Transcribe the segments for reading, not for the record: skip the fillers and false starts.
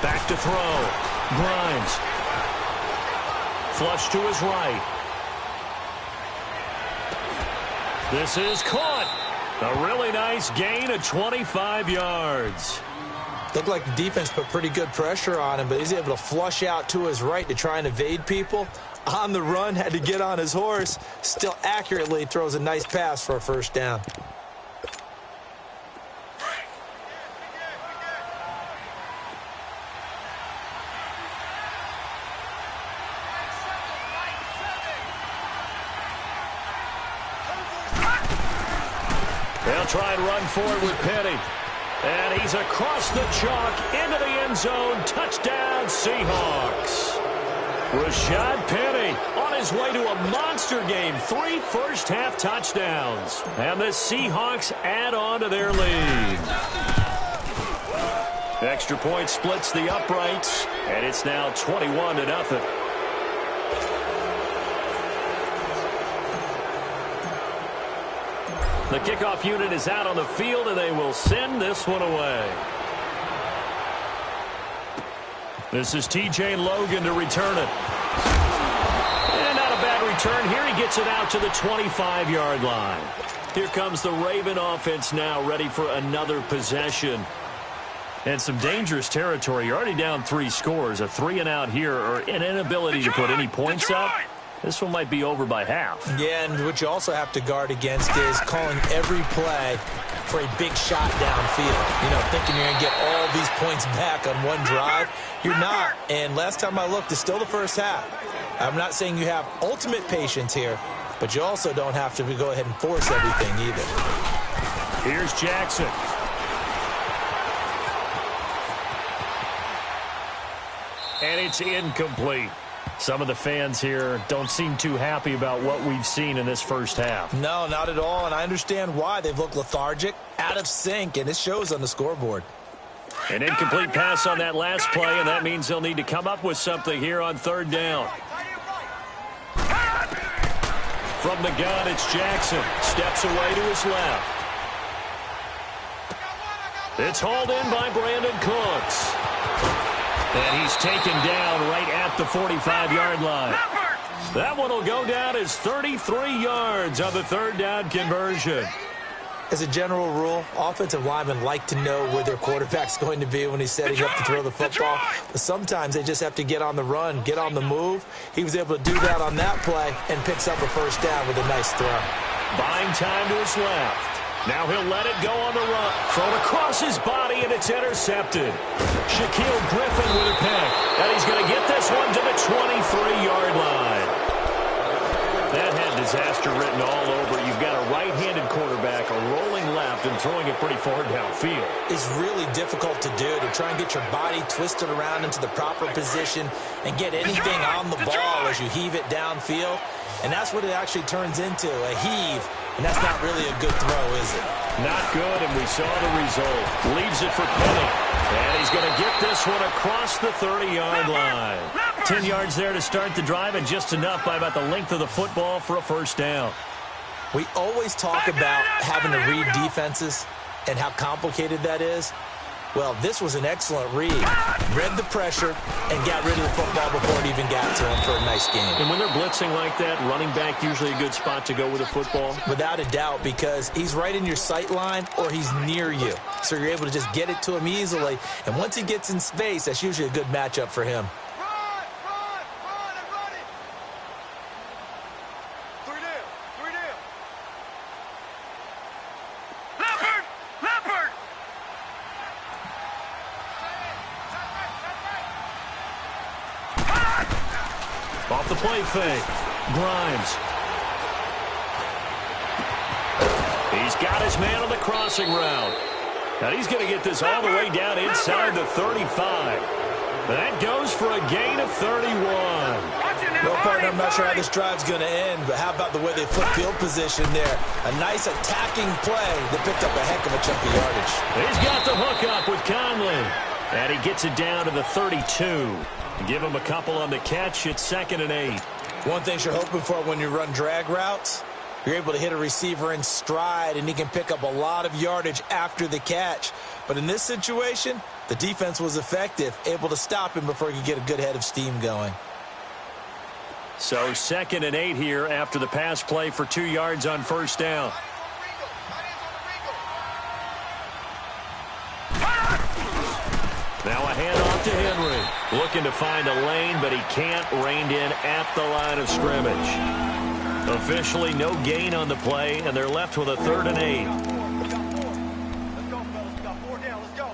Back to throw. Grimes. Flush to his right. This is caught. A really nice gain of 25 yards. Looked like the defense put pretty good pressure on him, but he's able to flush out to his right to try and evade people. On the run, had to get on his horse. Still accurately throws a nice pass for a first down. They'll try and run forward with Penny. And he's across the chalk into the end zone. Touchdown, Seahawks. Rashad Penny on his way to a monster game. 3 first-half touchdowns. And the Seahawks add on to their lead. Extra point splits the uprights. And it's now 21-0. The kickoff unit is out on the field, and they will send this one away. This is T.J. Logan to return it. And not a bad return here. He gets it out to the 25-yard line. Here comes the Raven offense now, ready for another possession. And some dangerous territory. You're already down 3 scores. A 3-and-out here, or an inability to put any points up. This one might be over by half. Yeah, and what you also have to guard against is calling every play for a big shot downfield. You know, thinking you're going to get all these points back on one drive. You're not. And last time I looked, it's still the first half. I'm not saying you have ultimate patience here, but you also don't have to go ahead and force everything either. Here's Jackson. And it's incomplete. Some of the fans here don't seem too happy about what we've seen in this first half. No, not at all, and I understand why. They've looked lethargic, out of sync, and it shows on the scoreboard. An incomplete pass on that last play, and that means they'll need to come up with something here on 3rd down. From the gun, it's Jackson. Steps away to his left. It's hauled in by Brandon Cooks. And he's taken down right at the 45-yard line. That one will go down as 33 yards on the 3rd down conversion. As a general rule, offensive linemen like to know where their quarterback's going to be when he's setting up to throw the football. But sometimes they just have to get on the run, get on the move. He was able to do that on that play and picks up a first down with a nice throw. Buying time to his left. Now he'll let it go on the run. Thrown across his body, and it's intercepted. Shaquille Griffin with a pick. And he's going to get this one to the 23-yard line. That had disaster written all over. You've got a right-handed quarterback, a rolling left, and throwing it pretty far downfield. It's really difficult to do, to try and get your body twisted around into the proper position and get anything on the ball as you heave it downfield. And that's what it actually turns into, a heave. And that's not really a good throw, is it? Not good, and we saw the result. Leaves it for Penny. And he's going to get this one across the 30-yard line. 10 yards there to start the drive, and just enough by about the length of the football for a first down. We always talk about having to read defenses and how complicated that is. Well, this was an excellent read. Read the pressure and got rid of the football before it even got to him for a nice game. And when they're blitzing like that, running back usually a good spot to go with a football? Without a doubt, because he's right in your sight line or he's near you. So you're able to just get it to him easily. And once he gets in space, that's usually a good matchup for him. Off the play fake. Grimes. He's got his man on the crossing route. Now he's going to get this all the way down inside the 35. That goes for a gain of 31. Well, partner, I'm not sure how this drive's going to end, but how about the way they flip field position there? A nice attacking play that picked up a heck of a chunk of yardage. He's got the hook up with Conley. And he gets it down to the 32. Give him a couple on the catch. It's 2nd and 8. One thing you're hoping for when you run drag routes, you're able to hit a receiver in stride, and he can pick up a lot of yardage after the catch. But in this situation, the defense was effective, able to stop him before he could get a good head of steam going. So 2nd and 8 here after the pass play for 2 yards on first down. Now a handoff to Henry. Looking to find a lane, but he can't. Reined in at the line of scrimmage. Officially no gain on the play, and they're left with a 3rd and 8. Let's go, fellas. We got 4 down. Let's go.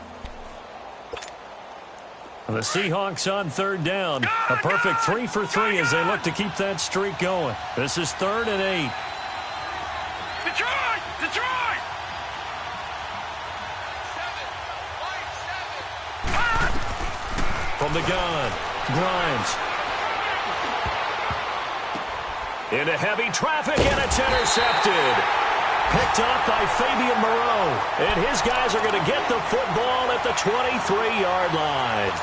The Seahawks on 3rd down. A perfect 3 for 3 as they look to keep that streak going. This is 3rd and 8. Detroit! Detroit! From the gun, Grimes. Into heavy traffic, and it's intercepted. Picked up by Fabian Moreau. And his guys are going to get the football at the 23-yard line.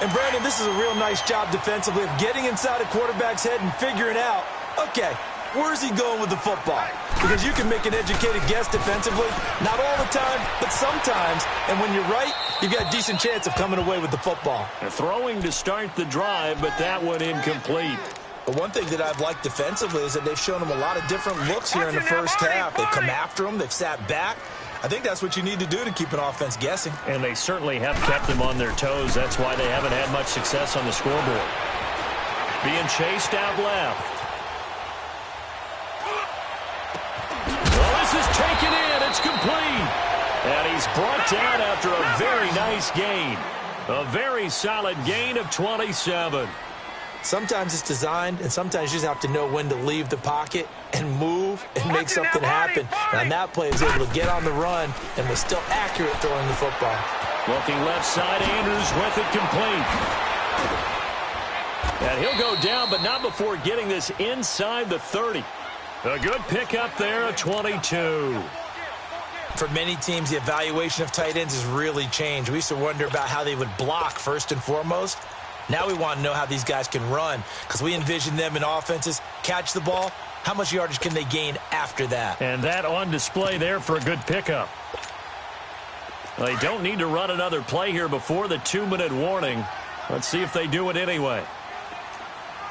And, Brandon, this is a real nice job defensively of getting inside a quarterback's head and figuring out, okay, where's he going with the football? Because you can make an educated guess defensively, not all the time, but sometimes. And when you're right, you've got a decent chance of coming away with the football. Throwing to start the drive, but that one incomplete. But one thing that I've liked defensively is that they've shown him a lot of different looks here in the first half. They've come after him. They've sat back. I think that's what you need to do to keep an offense guessing. And they certainly have kept them on their toes. That's why they haven't had much success on the scoreboard. Being chased out left. Well, this is taken in. It's complete. And he's brought down after a very nice gain. A very solid gain of 27. Sometimes it's designed, and sometimes you just have to know when to leave the pocket and move and make something happen. And on that play, he was able to get on the run and was still accurate throwing the football. Looking left side, Andrews with it complete. And he'll go down, but not before getting this inside the 30. A good pickup there, a 22. For many teams, the evaluation of tight ends has really changed. We used to wonder about how they would block first and foremost. Now we want to know how these guys can run, because we envision them in offenses catch the ball. How much yardage can they gain after that? And that on display there for a good pickup. They don't need to run another play here before the 2-minute warning. Let's see if they do it anyway.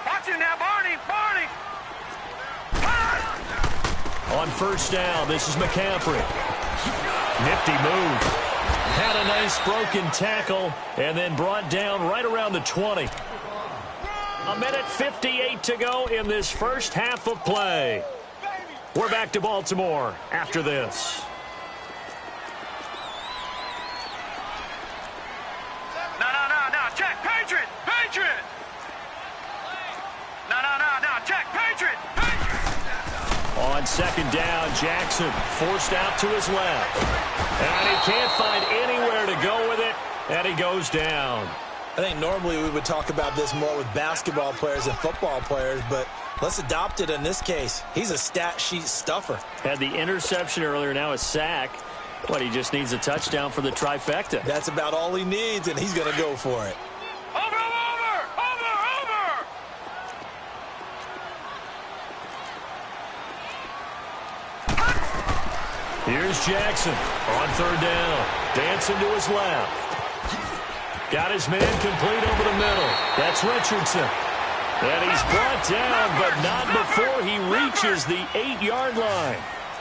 Watch it now, Barney! Barney! On first down, this is McCaffrey. Nifty move. Had a nice broken tackle and then brought down right around the 20. A minute 58 to go in this first half of play. We're back to Baltimore after this. No. Check. Patriot! Patriot! No. Check. Patriot! On second down, Jackson forced out to his left. And he can't find anywhere to go with it, and he goes down. I think normally we would talk about this more with basketball players and football players, but let's adopt it in this case. He's a stat sheet stuffer. Had the interception earlier, now a sack. But he just needs a touchdown for the trifecta. That's about all he needs, and he's going to go for it. Over! Here's Jackson on third down. Dancing to his left. Got his man complete over the middle. That's Richardson. And he's brought down, but not before he reaches the 8-yard line.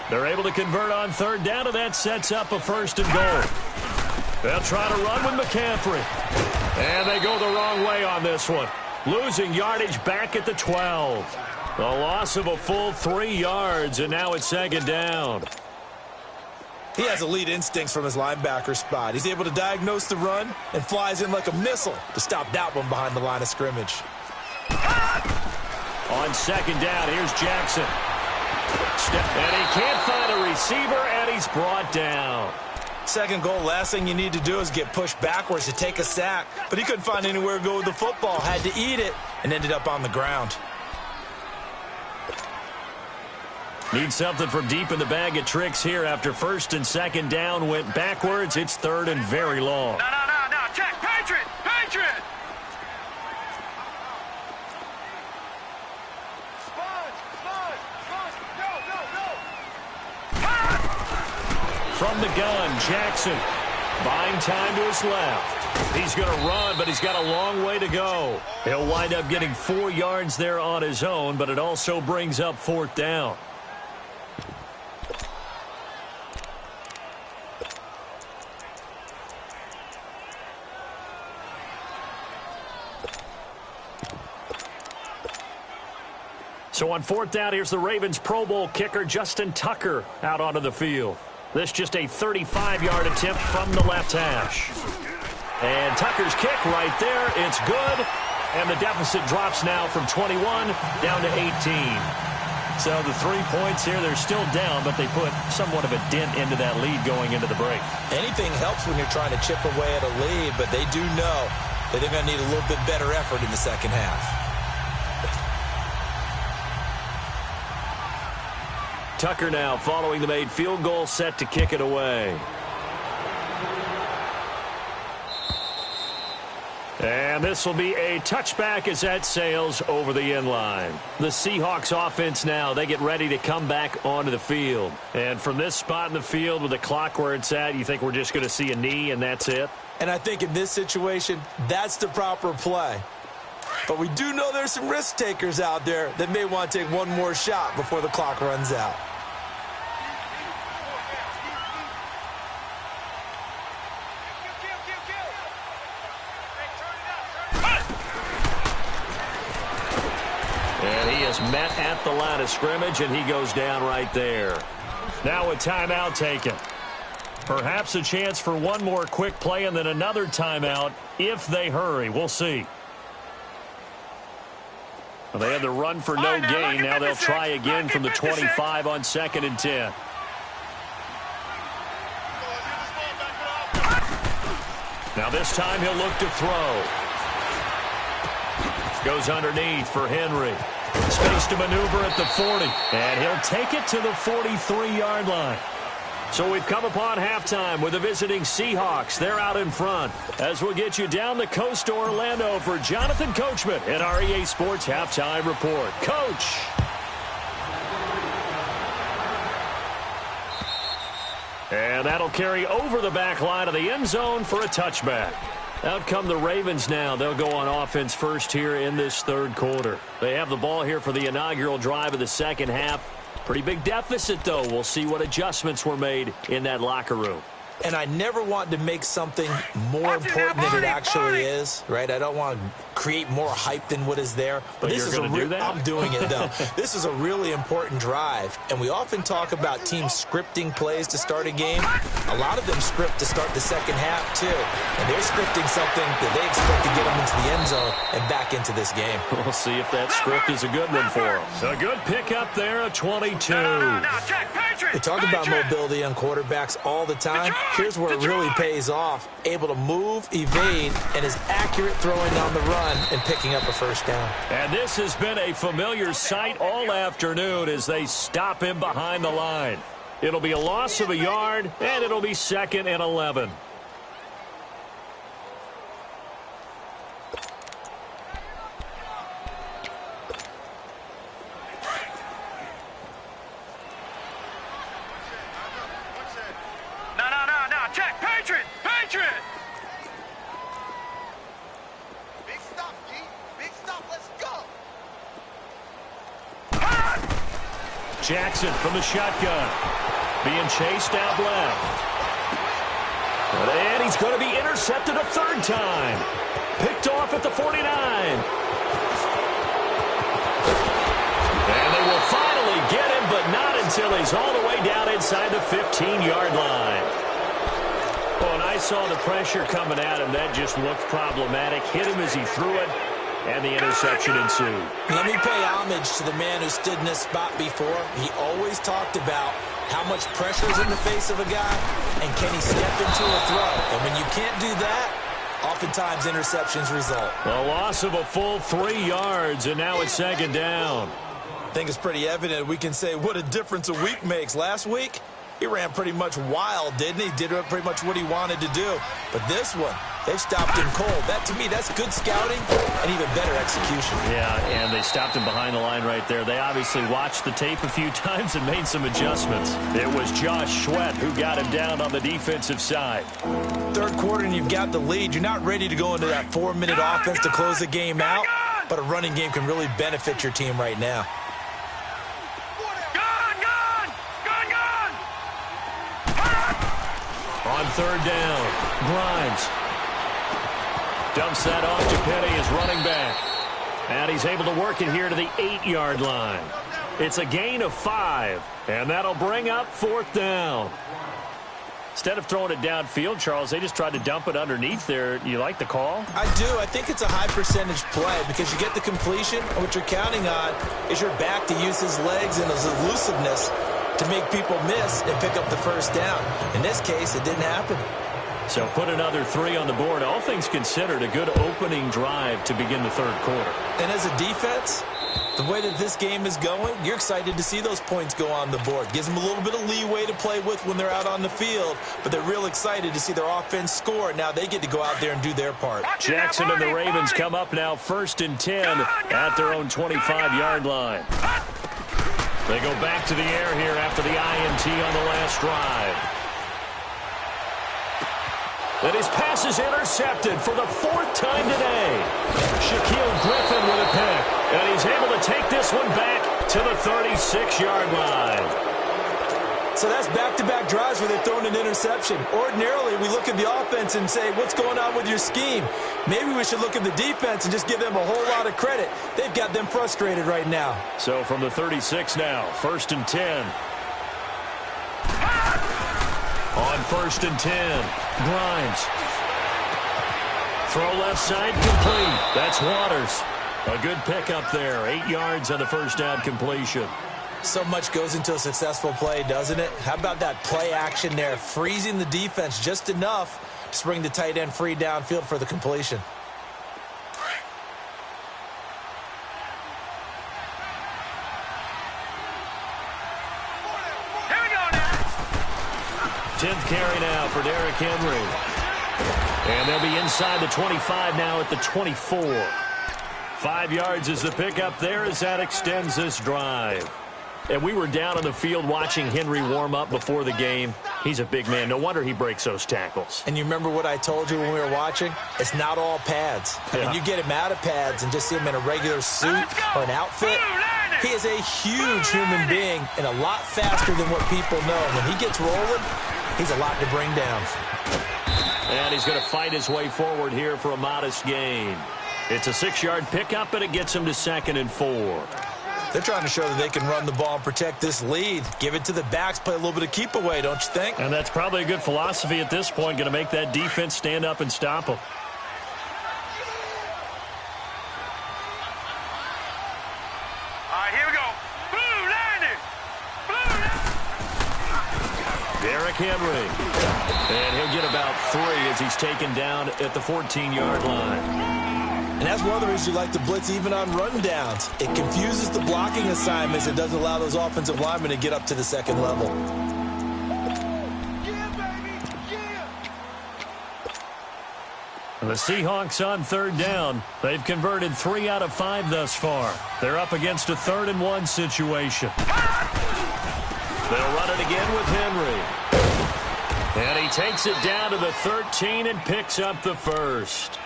They're able to convert on third down, and that sets up a 1st and goal. They'll try to run with McCaffrey. And they go the wrong way on this one. Losing yardage back at the 12. The loss of a full 3 yards, and now it's 2nd down. He has elite instincts from his linebacker spot. He's able to diagnose the run and flies in like a missile to stop that one behind the line of scrimmage. On 2nd down, here's Jackson. And he can't find a receiver, and he's brought down. 2nd goal, last thing you need to do is get pushed backwards to take a sack. But he couldn't find anywhere to go with the football, had to eat it, and ended up on the ground. Need something from deep in the bag of tricks here after 1st and 2nd down went backwards. It's 3rd and very long. No. Check. Patriot! from the gun. Jackson buying time to his left. He's going to run, but he's got a long way to go. He'll wind up getting 4 yards there on his own, but it also brings up 4th down. So on 4th down, here's the Ravens Pro Bowl kicker Justin Tucker out onto the field. This just a 35-yard attempt from the left hash. And Tucker's kick right there. It's good. And the deficit drops now from 21 down to 18. So the 3 points here, they're still down, but they put somewhat of a dent into that lead going into the break. Anything helps when you're trying to chip away at a lead, but they do know that they're going to need a little bit better effort in the second half. Tucker now following the made field goal, set to kick it away. And this will be a touchback as that sails over the end line. The Seahawks offense now, they get ready to come back onto the field. And from this spot in the field with the clock where it's at, you think we're just going to see a knee and that's it? And I think in this situation, that's the proper play. But we do know there's some risk takers out there that may want to take one more shot before the clock runs out. And he is met at the line of scrimmage, and he goes down right there. Now a timeout taken. Perhaps a chance for one more quick play and then another timeout if they hurry. We'll see. Well, they had the run for no gain. Now they'll try again from the 25 on 2nd and 10. Now this time he'll look to throw. Goes underneath for Henry. Space to maneuver at the 40. And he'll take it to the 43-yard line. So we've come upon halftime with the visiting Seahawks. They're out in front. As we'll get you down the coast to Orlando for Jonathan Coachman at our EA Sports Halftime Report. Coach. And that'll carry over the back line of the end zone for a touchback. Out come the Ravens now. They'll go on offense first here in this 3rd quarter. They have the ball here for the inaugural drive of the second half. Pretty big deficit, though. We'll see what adjustments were made in that locker room. And I never want to make something more important than it actually is, right? I don't want to create more hype than what is there. But this is do that? I'm doing it, though. This is a really important drive. And we often talk about teams scripting plays to start a game. A lot of them script to start the second half, too. And they're scripting something that they expect to get them into the end zone and back into this game. We'll see if that script is a good one for them. A good pickup there, a 22. We talk about mobility on quarterbacks all the time. Here's where it really pays off. Able to move, evade, and is accurate throwing down the run and picking up a first down. And this has been a familiar sight all afternoon as they stop him behind the line. It'll be a loss of a yard, and it'll be 2nd and 11. Jackson from the shotgun. Being chased out left. And he's going to be intercepted a 3rd time. Picked off at the 49. And they will finally get him, but not until he's all the way down inside the 15-yard line. Well, and I saw the pressure coming at him. That just looked problematic. Hit him as he threw it. And the interception ensued. Let me pay homage to the man who stood in this spot before. He always talked about how much pressure is in the face of a guy, and can he step into a throw. And when you can't do that, oftentimes interceptions result. A loss of a full 3 yards, and now it's 2nd down. I think it's pretty evident we can say what a difference a week makes. Last week, he ran pretty much wild, didn't he? Did pretty much what he wanted to do. But this one, They've stopped him cold. That, to me, that's good scouting and even better execution. Yeah, and they stopped him behind the line right there. They obviously watched the tape a few times and made some adjustments. It was Josh Sweat who got him down on the defensive side. Third quarter and you've got the lead. You're not ready to go into that 4-minute offense to close the game out, but a running game can really benefit your team right now. On third down, Grimes dumps that off to Penny as running back. And he's able to work it here to the 8-yard line. It's a gain of 5, and that'll bring up 4th down. Instead of throwing it downfield, Charles, they just tried to dump it underneath there. You like the call? I do. I think it's a high percentage play because you get the completion, and what you're counting on is your back to use his legs and his elusiveness to make people miss and pick up the first down. In this case, it didn't happen. So put another 3 on the board. All things considered, a good opening drive to begin the third quarter. And as a defense, the way that this game is going, you're excited to see those points go on the board. Gives them a little bit of leeway to play with when they're out on the field, but they're real excited to see their offense score. Now they get to go out there and do their part. Jackson and the Ravens come up now 1st and 10 at their own 25-yard line. They go back to the air here after the INT on the last drive. And his pass is intercepted for the 4th time today. Shaquille Griffin with a pick. And he's able to take this one back to the 36-yard line. So that's back-to-back drives where they've thrown an interception. Ordinarily, we look at the offense and say, what's going on with your scheme? Maybe we should look at the defense and just give them a whole lot of credit. They've got them frustrated right now. So from the 36 now, 1st and 10. On 1st and 10, Grimes. Throw left side, complete. That's Waters. A good pickup there. 8 yards on the first down completion. So much goes into a successful play, doesn't it? How about that play action there? Freezing the defense just enough to bring the tight end free downfield for the completion. Here we go now. 10th carry now for Derrick Henry. And they'll be inside the 25 now at the 24. 5 yards is the pickup there as that extends this drive. And we were down on the field watching Henry warm up before the game. He's a big man. No wonder he breaks those tackles. And you remember what I told you when we were watching? It's not all pads. I mean, you get him out of pads and just see him in a regular suit or an outfit. He is a huge human being and a lot faster than what people know. When he gets rolling, he's a lot to bring down. And he's going to fight his way forward here for a modest gain. It's a 6-yard pickup, and it gets him to 2nd and 4. They're trying to show that they can run the ball and protect this lead. Give it to the backs, play a little bit of keep away, don't you think? And that's probably a good philosophy at this point, going to make that defense stand up and stop them. All right, here we go. Blue landing. Blue landing. Derrick Henry. And he'll get about 3 as he's taken down at the 14-yard line. And that's one of the reasons you like to blitz even on rundowns. It confuses the blocking assignments. It doesn't allow those offensive linemen to get up to the second level. Yeah, baby. Yeah. The Seahawks on 3rd down. They've converted 3 out of 5 thus far. They're up against a 3rd and 1 situation. They'll run it again with Henry. And he takes it down to the 13 and picks up the first.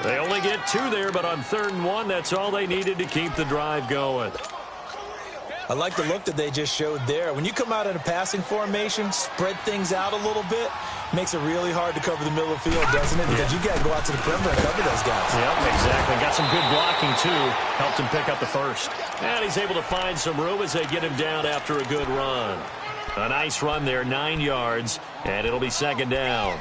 They only get 2 there, but on 3rd and 1, that's all they needed to keep the drive going. I like the look that they just showed there. When you come out in a passing formation, spread things out a little bit, makes it really hard to cover the middle of the field, doesn't it? Because you got to go out to the perimeter and cover those guys. Yep, exactly. Got some good blocking, too. Helped him pick up the first. And he's able to find some room as they get him down after a good run. A nice run there, 9 yards, and it'll be 2nd down.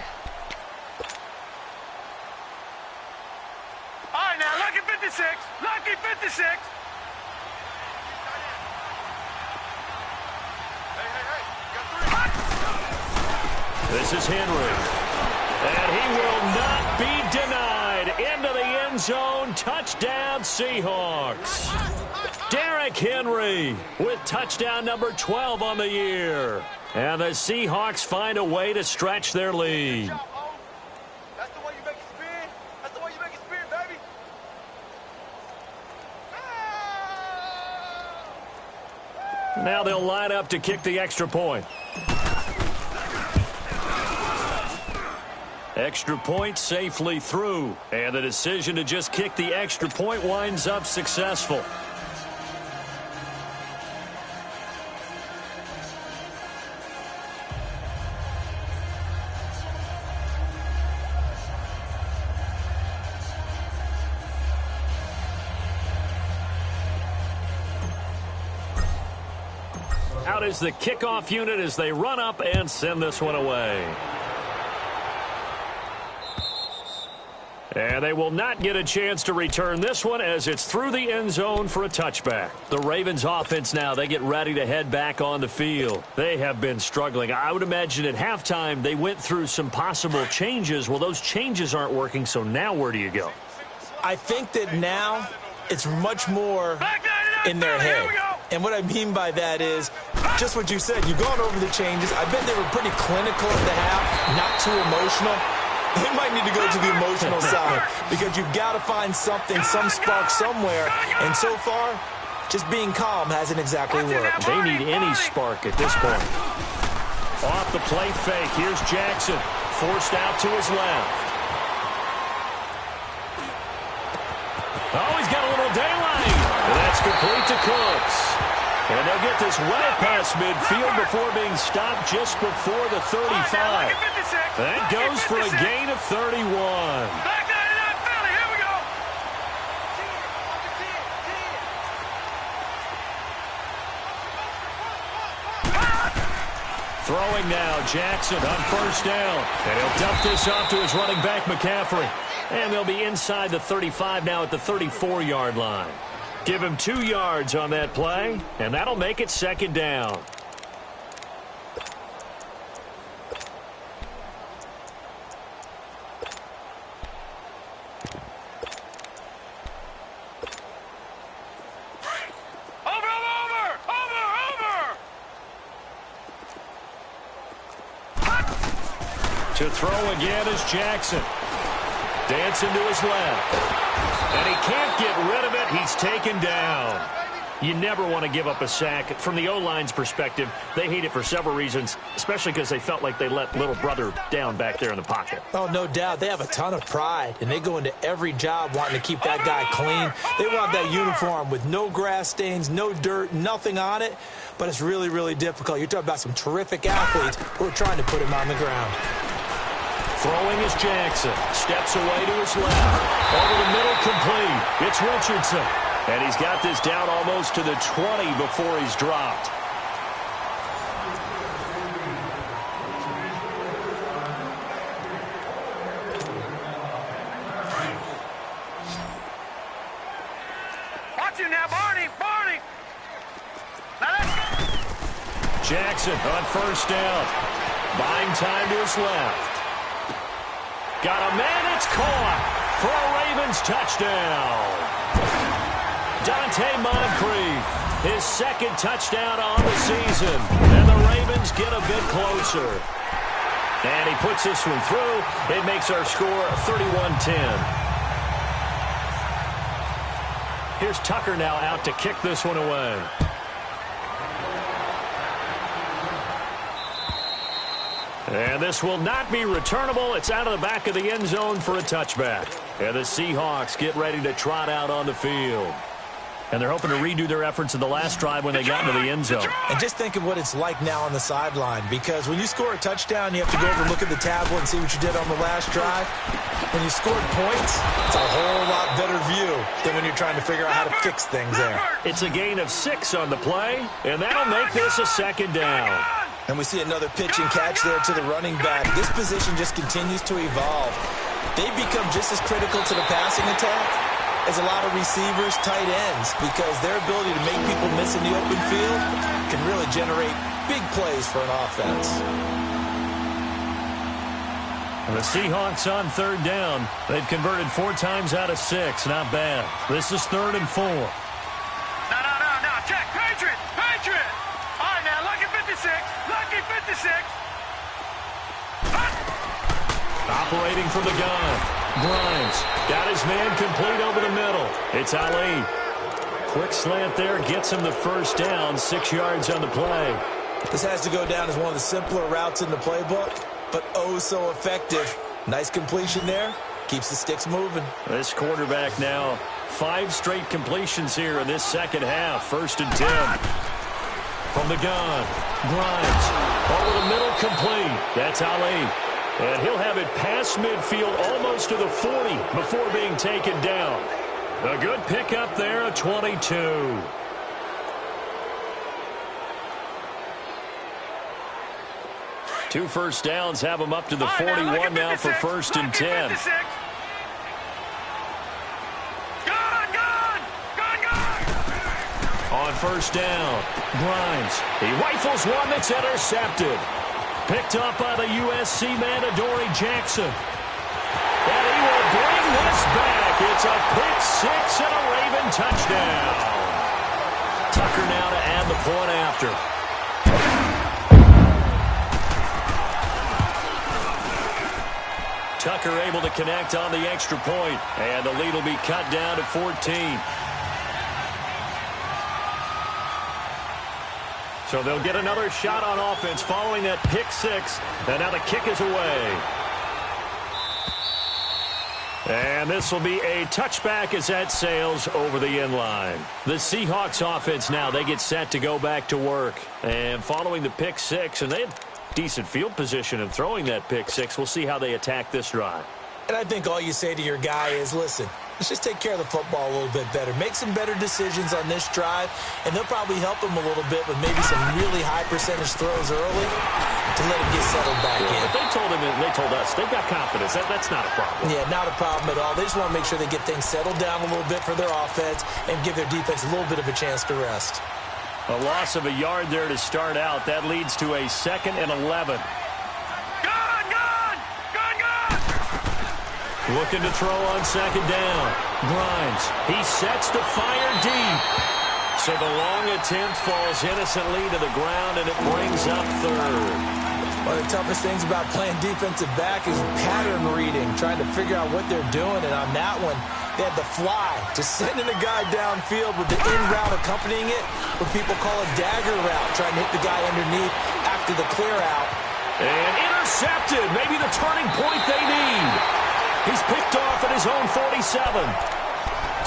All right, now, lucky 56. Lucky 56. This is Henry. And he will not be denied. Into the end zone. Touchdown, Seahawks. Derrick Henry with touchdown number 12 on the year. And the Seahawks find a way to stretch their lead. That's the way you make Now they'll line up to kick the extra point. Extra point safely through. And the decision to just kick the extra point winds up successful. Out is the kickoff unit as they run up and send this one away. And they will not get a chance to return this one as it's through the end zone for a touchback. The Ravens offense now, they get ready to head back on the field. They have been struggling. I would imagine at halftime they went through some possible changes. Well, those changes aren't working, so now where do you go? I think that now it's much more in their head. And what I mean by that is just what you said. You've gone over the changes. I bet they were pretty clinical at the half, not too emotional. They might need to go to the emotional side because you've got to find something, some spark somewhere. And so far, just being calm hasn't exactly worked. They need any spark at this point. Off the play fake. Here's Jackson. Forced out to his left. Oh, he's got a little daylight. That's complete to Cooks. And they'll get this well past midfield before being stopped just before the 35. That goes for a gain of 31. Throwing now, Jackson on first down. And he'll dump this off to his running back, McCaffrey. And they'll be inside the 35 now at the 34-yard line. Give him 2 yards on that play, and that'll make it second down. To throw again is Jackson. Dancing to his left. And he can't get rid of it. He's taken down. You never want to give up a sack. From the O-line's perspective, they hate it for several reasons, especially because they felt like they let little brother down back there in the pocket. Oh, no doubt. They have a ton of pride, and they go into every job wanting to keep that guy clean. They want that uniform with no grass stains, no dirt, nothing on it, but it's really, really difficult. You're talking about some terrific athletes who are trying to put him on the ground. Throwing is Jackson. Steps away to his left. Over the middle, complete. It's Richardson. And he's got this down almost to the 20 before he's dropped. Watch it now, Barney! Barney! Jackson on first down. Buying time to his left. Got a man, it's caught for a Ravens touchdown. Dante Moncrief, his second touchdown on the season. And the Ravens get a bit closer. And he puts this one through. It makes our score 31-10. Here's Tucker now out to kick this one away. And this will not be returnable. It's out of the back of the end zone for a touchback. And the Seahawks get ready to trot out on the field. And they're hoping to redo their efforts in the last drive when they got into the end zone. And just think of what it's like now on the sideline, because when you score a touchdown, you have to go over and look at the tablet and see what you did on the last drive. When you scored points, it's a whole lot better view than when you're trying to figure out how to fix things there. It's a gain of 6 on the play, and that'll make this a second down. And we see another pitch and catch there to the running back. This position just continues to evolve. They become just as critical to the passing attack as a lot of receivers, tight ends, because their ability to make people miss in the open field can really generate big plays for an offense. And the Seahawks on third down. They've converted 4 times out of 6. Not bad. This is 3rd and 4. No, check. Patriot! Patriot! All right, now, lucky 56. Lucky 56. Operating from the gun. Grimes got his man complete over the middle. It's Ali. Quick slant there gets him the first down, 6 yards on the play. This has to go down as one of the simpler routes in the playbook, but oh so effective. Nice completion there. Keeps the sticks moving. This quarterback now 5 straight completions here in this second half. 1st and 10. From the gun, Grimes over the middle, complete. That's Ali. And he'll have it past midfield almost to the 40 before being taken down. A good pickup there, a 22. Two first downs have him up to the 41 now for 1st and 10. On 1st down, Grimes. He rifles one that's intercepted. Picked up by the USC man, Adoree Jackson. And he will bring this back. It's a pick 6 and a Raven touchdown. Tucker now to add the point after. Tucker able to connect on the extra point, and the lead will be cut down to 14. So they'll get another shot on offense following that pick 6, and now the kick is away. And this will be a touchback as that sails over the end line. The Seahawks offense now, they get set to go back to work. And following the pick 6, and they had decent field position in throwing that pick 6. We'll see how they attack this drive. And I think all you say to your guy is, listen, let's just take care of the football a little bit better. Make some better decisions on this drive, and they'll probably help him a little bit with maybe some really high percentage throws early to let him get settled back in. But they told us they've got confidence. That's not a problem. Yeah, not a problem at all. They just want to make sure they get things settled down a little bit for their offense and give their defense a little bit of a chance to rest. A loss of a yard there to start out. That leads to a 2nd and 11. Looking to throw on 2nd down. Grimes. He sets to fire deep. So the long attempt falls innocently to the ground, and it brings up 3rd. One of the toughest things about playing defensive back is pattern reading, trying to figure out what they're doing. And on that one, they had the fly, just sending a guy downfield with the in route accompanying it, what people call a dagger route, trying to hit the guy underneath after the clear out. And intercepted. Maybe the turning point they need. He's picked off at his own 47.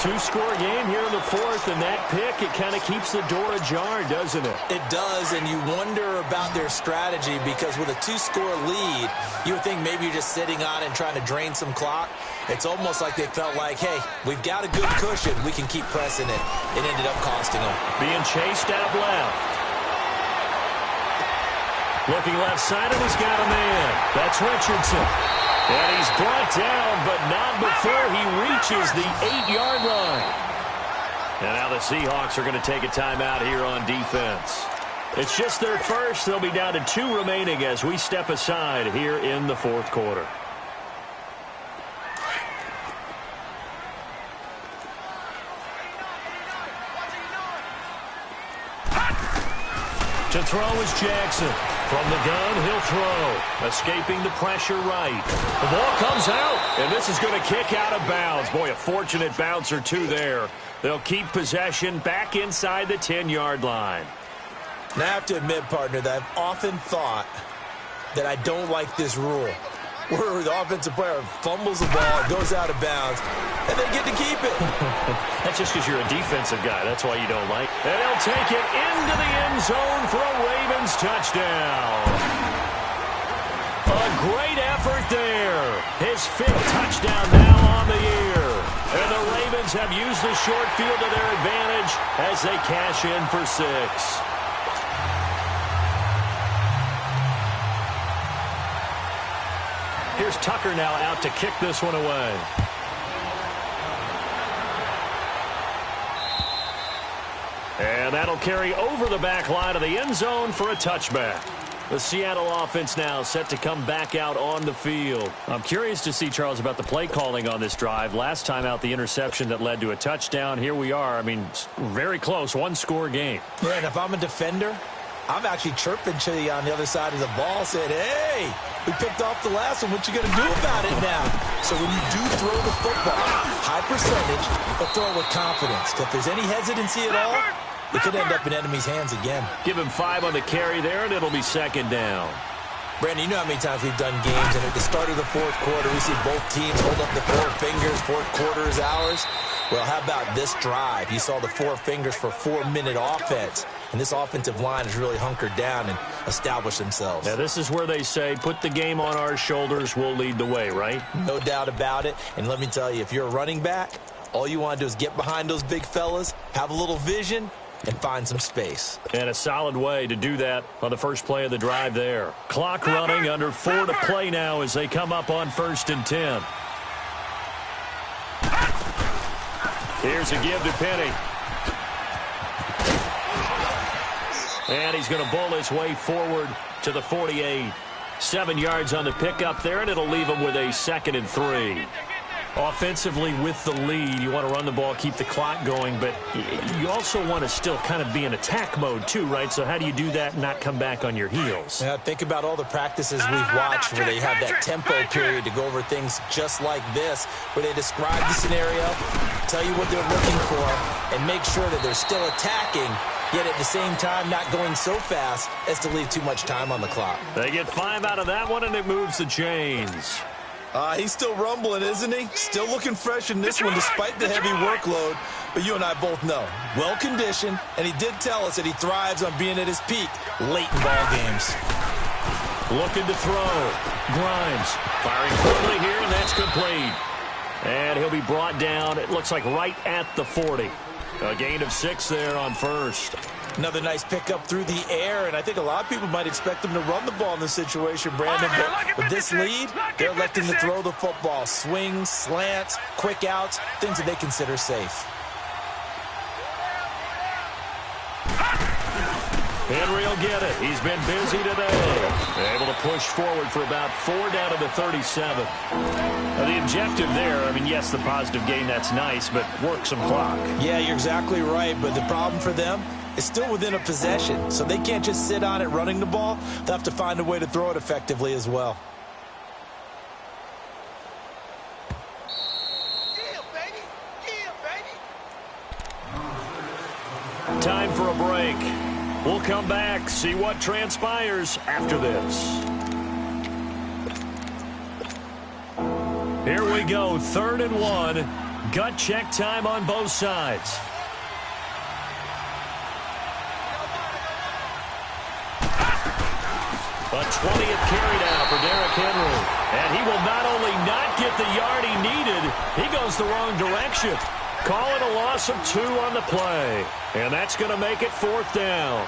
2-score game here in the 4th, and that pick, it kind of keeps the door ajar, doesn't it? It does, and you wonder about their strategy because with a 2-score lead, you would think maybe you're just sitting on and trying to drain some clock. It's almost like they felt like, hey, we've got a good cushion. We can keep pressing it. It ended up costing them. Being chased out left. Looking left side, and he's got a man. That's Richardson. And he's brought down, but not before he reaches the 8-yard line. And now the Seahawks are going to take a timeout here on defense. It's just their first. They'll be down to 2 remaining as we step aside here in the 4th quarter. To throw is Jackson. From the gun, he'll throw. Escaping the pressure right. The ball comes out, and this is going to kick out of bounds. Boy, a fortunate bounce or two there. They'll keep possession back inside the 10-yard line. Now, I have to admit, partner, that I've often thought that I don't like this rule, where the offensive player fumbles the ball, goes out of bounds, and they get to keep it. That's just because you're a defensive guy. That's why you don't like it. And he'll take it into the end zone for a Ravens touchdown. A great effort there. His 5th touchdown now on the year. And the Ravens have used the short field to their advantage as they cash in for 6. Here's Tucker now out to kick this one away. And that'll carry over the back line of the end zone for a touchback. The Seattle offense now set to come back out on the field. I'm curious to see, Charles, about the play calling on this drive. Last time out, the interception that led to a touchdown. Here we are. I mean, very close, 1-score game. Yeah, and if I'm a defender, I'm actually chirping to you on the other side of the ball, saying, hey, we picked off the last one. What you going to do about it now? So when you do throw the football, high percentage, but throw it with confidence. If there's any hesitancy at all, it could end up in enemy's hands again. Give him 5 on the carry there, and it'll be second down. Brandon, you know how many times we've done games, and at the start of the fourth quarter, we see both teams hold up the 4 fingers, fourth quarter is ours. Well, how about this drive? You saw the 4 fingers for 4-minute offense, and this offensive line has really hunkered down and established themselves. Now, this is where they say, put the game on our shoulders, we'll lead the way, right? No doubt about it, and let me tell you, if you're a running back, all you want to do is get behind those big fellas, have a little vision, and find some space. And a solid way to do that on the first play of the drive there. Clock running, under 4 to play now as they come up on 1st and 10. Here's a give to Penny. And he's going to bull his way forward to the 48. 7 yards on the pickup there, and it'll leave him with a 2nd and 3. Offensively, with the lead, you want to run the ball, keep the clock going, but you also want to still kind of be in attack mode too, right? So how do you do that and not come back on your heels? Yeah, think about all the practices we've watched where they have that tempo period to go over things just like this, where they describe the scenario, tell you what they're looking for, and make sure that they're still attacking, yet at the same time not going so fast as to leave too much time on the clock. They get 5 out of that one, and it moves the chains. He's still rumbling, isn't he? Still looking fresh in this one despite the heavy workload. But you and I both know, well-conditioned, and he did tell us that he thrives on being at his peak late in ball games. Looking to throw. Grimes firing quickly here, and that's complete. And he'll be brought down, it looks like right at the 40. A gain of 6 there on 1st. Another nice pickup through the air, and I think a lot of people might expect him to run the ball in this situation, Brandon, but with this lead, they're electing to throw the football. Swings, slants, quick outs, things that they consider safe. Henry will get it. He's been busy today. Able to push forward for about 4 down to the 37. Now, the objective there, I mean, yes, the positive gain, that's nice, but work some clock. Yeah, you're exactly right, but the problem for them is still within a possession, so they can't just sit on it running the ball. They'll have to find a way to throw it effectively as well. Time for a break. We'll come back, see what transpires after this. Here we go, 3rd and 1. Gut check time on both sides. A 20th carry now for Derrick Henry. And he will not only not get the yard he needed, he goes the wrong direction. Call it a loss of 2 on the play. And that's going to make it 4th down.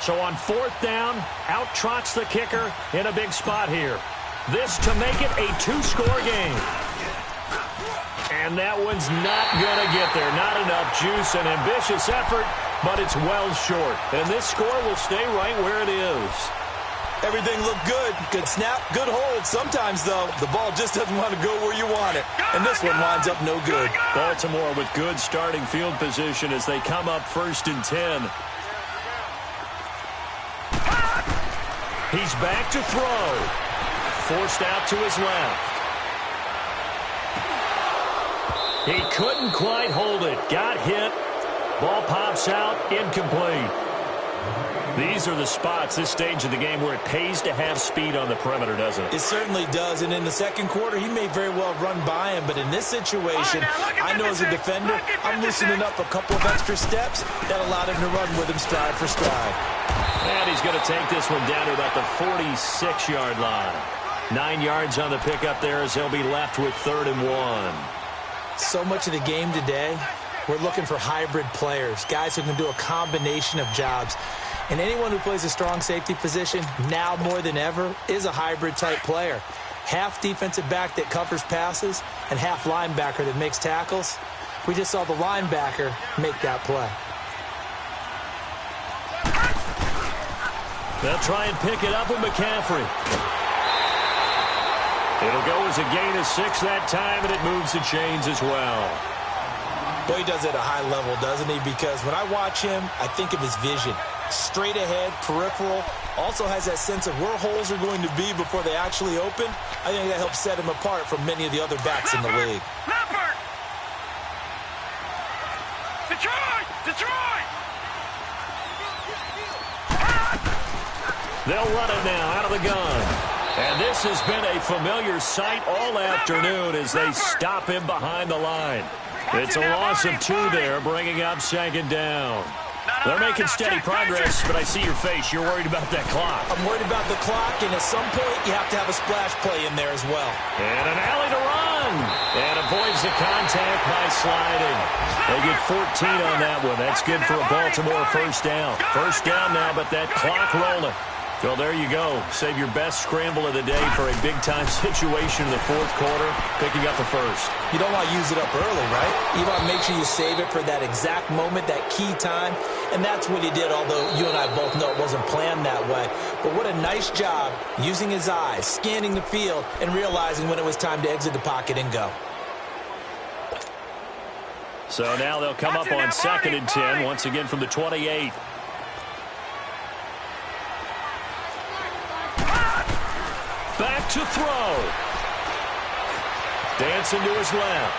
So on 4th down, out trots the kicker in a big spot here. This to make it a 2-score game. And that one's not going to get there. Not enough juice, an ambitious effort, but it's well short. And this score will stay right where it is. Everything looked good. Good snap, good hold. Sometimes, though, the ball just doesn't want to go where you want it. And this one winds up no good. Baltimore with good starting field position as they come up 1st and 10. He's back to throw. Forced out to his left. He couldn't quite hold it. Got hit. Ball pops out. Incomplete. These are the spots, this stage of the game, where it pays to have speed on the perimeter, doesn't it? It certainly does, and in the second quarter, he may very well run by him, but in this situation, I know as a defender, I'm loosening up a couple of extra steps that allowed him to run with him stride for stride. And he's going to take this one down to about the 46-yard line. 9 yards on the pickup there as he'll be left with 3rd and 1. So much of the game today, we're looking for hybrid players, guys who can do a combination of jobs. And anyone who plays a strong safety position, now more than ever, is a hybrid-type player. Half defensive back that covers passes and half linebacker that makes tackles. We just saw the linebacker make that play. They'll try and pick it up with McCaffrey. It'll go as a gain of 6 that time, and it moves the chains as well. Well, he does it at a high level, doesn't he? Because when I watch him, I think of his vision. Straight ahead, peripheral, also has that sense of where holes are going to be before they actually open. I think that helps set him apart from many of the other backs in the league. Leopard! Detroit! Detroit! They'll run it now out of the gun. And this has been a familiar sight all afternoon as they stop him behind the line. It's a loss of 2 there, bringing up 2nd down. They're making steady progress, but I see your face. You're worried about that clock. I'm worried about the clock, and at some point, you have to have a splash play in there as well. And an alley to run. And avoids the contact by sliding. They get 14 on that one. That's good for a Baltimore first down. First down now, but that clock rolling. So there you go. Save your best scramble of the day for a big-time situation in the 4th quarter, picking up the first. You don't want to use it up early, right? You want to make sure you save it for that exact moment, that key time. And that's what he did, although you and I both know it wasn't planned that way. But what a nice job using his eyes, scanning the field, and realizing when it was time to exit the pocket and go. So now they'll come up on 2nd and 10, once again from the 28. Back to throw. Dancing to his left.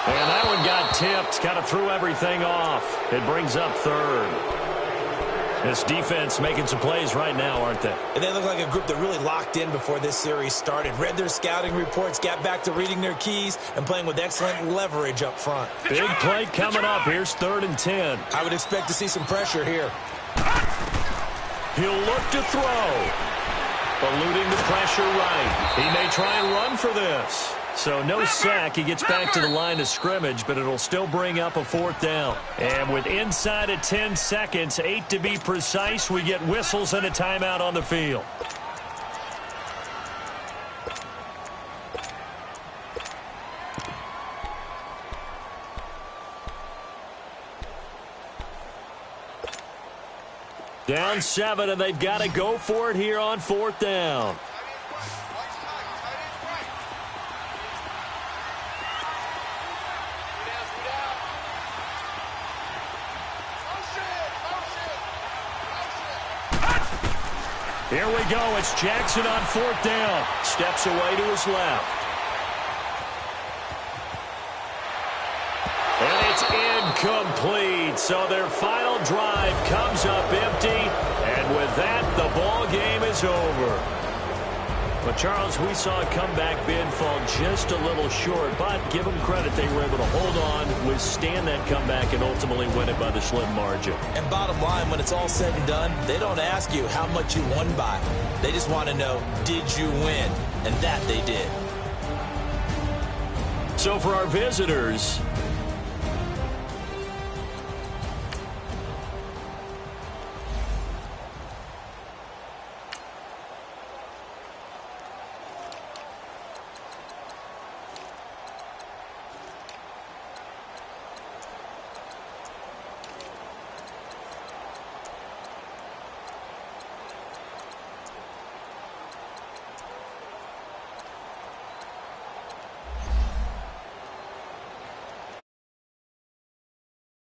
And that one got tipped. Kind of threw everything off. It brings up 3rd. This defense making some plays right now, aren't they? And they look like a group that really locked in before this series started. Read their scouting reports, got back to reading their keys, and playing with excellent leverage up front. Big play coming up. Here's 3rd and 10. I would expect to see some pressure here. He'll look to throw. Eluding the pressure right. He may try and run for this. So no sack. He gets back to the line of scrimmage, but it'll still bring up a 4th down. And with inside of 10 seconds, 8 to be precise, we get whistles and a timeout on the field. Down 7, and they've got to go for it here on 4th down. Here we go. It's Jackson on 4th down. Steps away to his left. And it's incomplete. So their final drive comes up empty. And with that, the ball game is over. But, Charles, we saw a comeback bid fall just a little short. But give them credit, they were able to hold on, withstand that comeback, and ultimately win it by the slim margin. And bottom line, when it's all said and done, they don't ask you how much you won by. They just want to know, did you win? And that they did. So for our visitors,